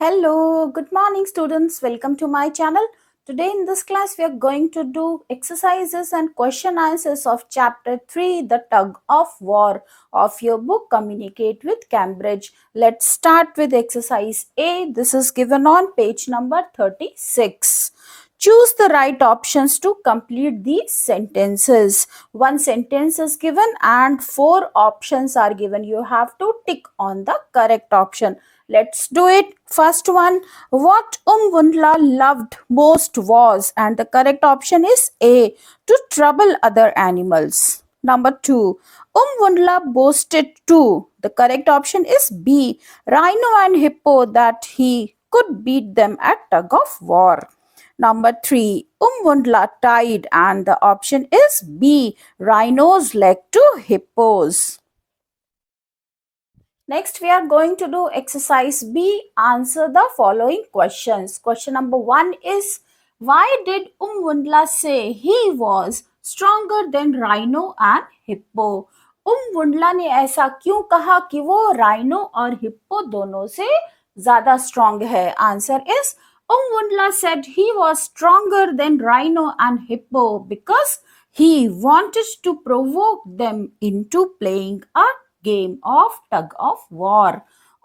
Hello, good morning students. Welcome to my channel. Today in this class we are going to do exercises and question answers of chapter 3, The Tug of War of your book Communicate with Cambridge. Let's start with exercise A. This is given on page number 36. Choose the right options to complete these sentences. One sentence is given and four options are given. You have to tick on the correct option. Let's do it. First one, what Wundla loved most was, and the correct option is A, to trouble other animals. Number 2, Wundla boasted too. The correct option is B, rhino and hippo, that he could beat them at tug of war. Number 3, Wundla tied, and the option is B, rhino's leg to hippos. Next, we are going to do exercise B. Answer the following questions. Question number 1 is, why did Wundla say he was stronger than rhino and hippo? Wundla ने ऐसा क्यों कहा कि वो rhino और hippo दोनों से ज़्यादा strong है? Answer is, Wundla said he was stronger than rhino and hippo because he wanted to provoke them into playing a game of tug of war.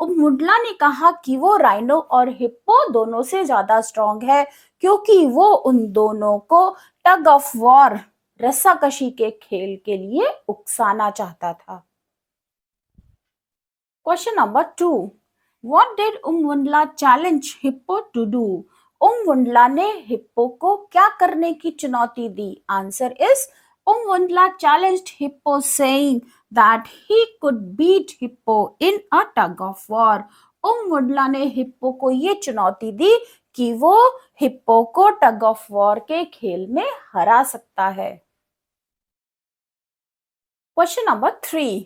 मुडला ने कहा कि वो राइनो और हिप्पो दोनों से ज्यादा स्ट्रॉन्ग है क्योंकि वो उन दोनों को टग ऑफ वॉर रस्साकशी के खेल के लिए उकसाना चाहता था। Question number 2, what did Mundla challenge Hippo to do? Mundla ने हिप्पो को क्या करने की चुनौती दी? Answer is, Wundla challenged Hippo saying that he could beat Hippo in a tug of war. Wundla ने हिप्पो को ये चुनौती दी कि वो हिप्पो को टग ऑफ वॉर के खेल में हरा सकता है। Question number 3,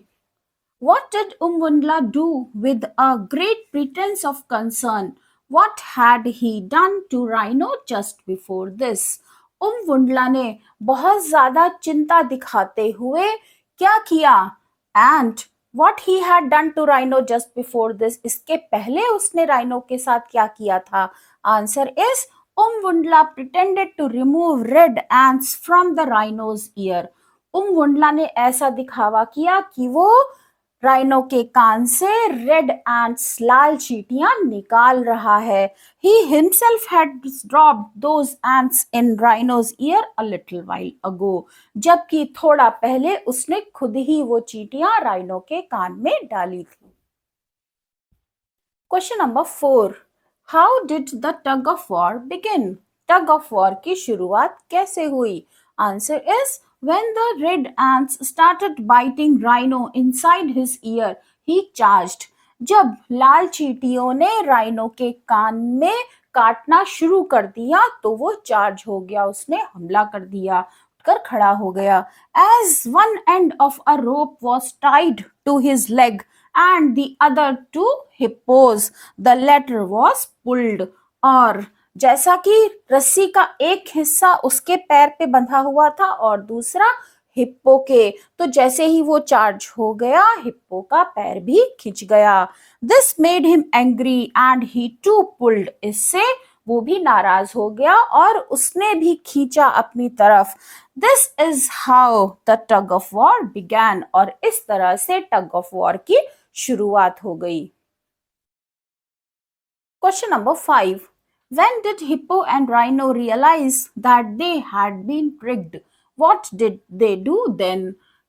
what did Wundla do with a great pretense of concern? What had he done to Rhino just before this? Wundla ने बहुत ज्यादा चिंता दिखाते हुए क्या किया? And what he had done to Rhino just before this, इसके पहले उसने राइनो के साथ क्या किया था? Answer is, Wundla pretended to remove red ants from the Rhino's ear. Wundla ने ऐसा दिखावा किया कि वो राइनो के कान से रेड एंड्स लाल चींटियां निकाल रहा है। He himself had dropped those ants in Rhino's ear a little while ago. जबकि थोड़ा पहले उसने खुद ही वो चींटियां राइनो के कान में डाली थी। Question number 4, how did the tug of war begin? Tug of war की शुरुआत कैसे हुई? Answer is, when the red ants started biting Rhino inside his ear, he charged. जब लाल चींटियों ने राइनो के कान में काटना शुरू कर दिया तो वो चार्ज हो गया, उसने हमला कर दिया, कर खड़ा हो गया। As one end of a rope was tied to his leg and the other to hippos, the latter was pulled. और जैसा कि रस्सी का एक हिस्सा उसके पैर पे बंधा हुआ था और दूसरा हिप्पो के, तो जैसे ही वो चार्ज हो गया हिप्पो का पैर भी खिंच गया। This made him angry and he too pulled, इससे वो भी नाराज हो गया और उसने भी खींचा अपनी तरफ। This is how the tug of war began, और इस तरह से टग ऑफ वॉर की शुरुआत हो गई। Question number 5, when did Hippo and Rhino realize that they had been tricked? What did they do then?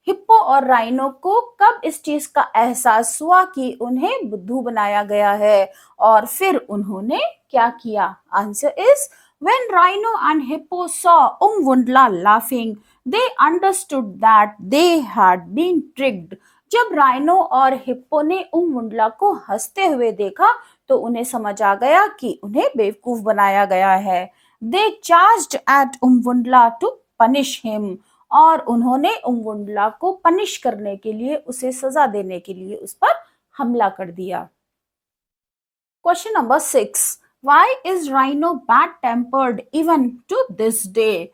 Hippo और राइनो को कब इस चीज का एहसास हुआ कि उन्हें बुद्धू बनाया गया है, और फिर उन्होंने क्या किया? Answer is, when Rhino and Hippo saw Wundla laughing, they understood that they had been tricked. जब राइनो और हिप्पो ने वुंडला को हंसते हुए देखा तो उन्हें समझ आ गया कि उन्हें बेवकूफ बनाया गया है। They charged at Wundla to punish him, और उन्होंने वुंडला को पनिश करने के लिए, उसे सजा देने के लिए उस पर हमला कर दिया। Question number 6, why is rhino bad tempered even to this day?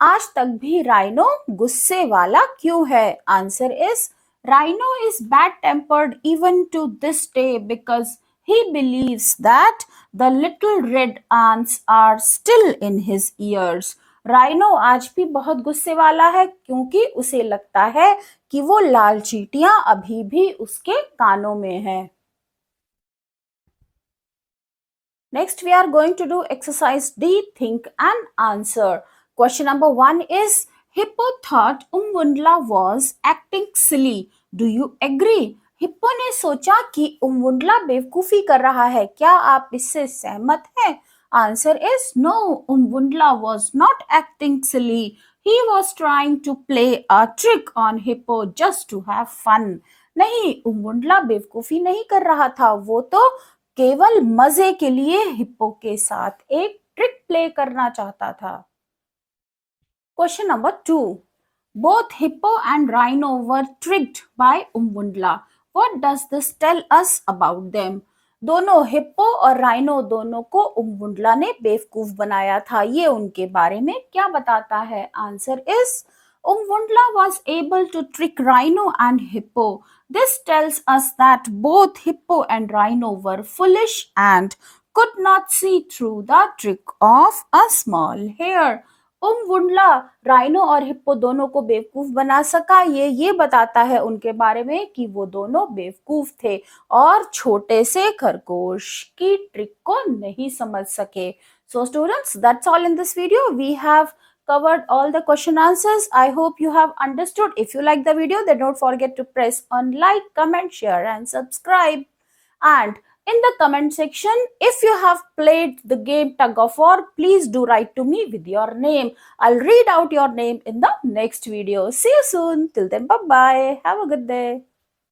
आज तक भी राइनो गुस्से वाला क्यों है? Answer is, Rhino is bad tempered even to this day because He believes that the little red ants are still in his ears. Rhino आज भी बहुत गुस्से वाला है क्योंकि उसे लगता है कि वो लाल चींटियां अभी भी उसके कानों में हैं. Next, we are going to do exercise D, think and answer. Question number 1 is Hippo thought Umwundla was acting silly. Do you agree? Hippo ने सोचा कि उमवुंडला बेवकूफी कर रहा है. क्या आप इससे सहमत हैं? Answer is no. Umwundla was not acting silly. He was trying to play a trick on Hippo just to have fun. नहीं, उमवुंडला बेवकूफी नहीं कर रहा था. वो तो केवल मजे के लिए हिप्पो के साथ एक ट्रिक प्ले करना चाहता था. Question number 2. Both hippo and rhino were tricked by Umwundla. What does this tell us about them? दोनों हिप्पो और राइनो दोनों को उमवुंडला ने बेवकूफ बनाया था. ये उनके बारे में क्या बताता है? Answer is Umwundla was able to trick rhino and hippo. This tells us that both hippo and rhino were foolish and could not see through the trick of a small hare. Umvundla Rhino और Hippo दोनों को बेवकूफ बना सका. ये बताता है उनके बारे में कि वो दोनों बेवकूफ थे और छोटे से खरगोश की ट्रिक को नहीं समझ सके. So students, that's all in this video. We have covered all the question answers. I hope you have understood. If you like the video, then don't forget to press on like, comment, share and subscribe. And in the comment section, if you have played the game Tug of War, please do write to me with your name. I'll read out your name in the next video. See you soon. Till then, bye-bye. Have a good day.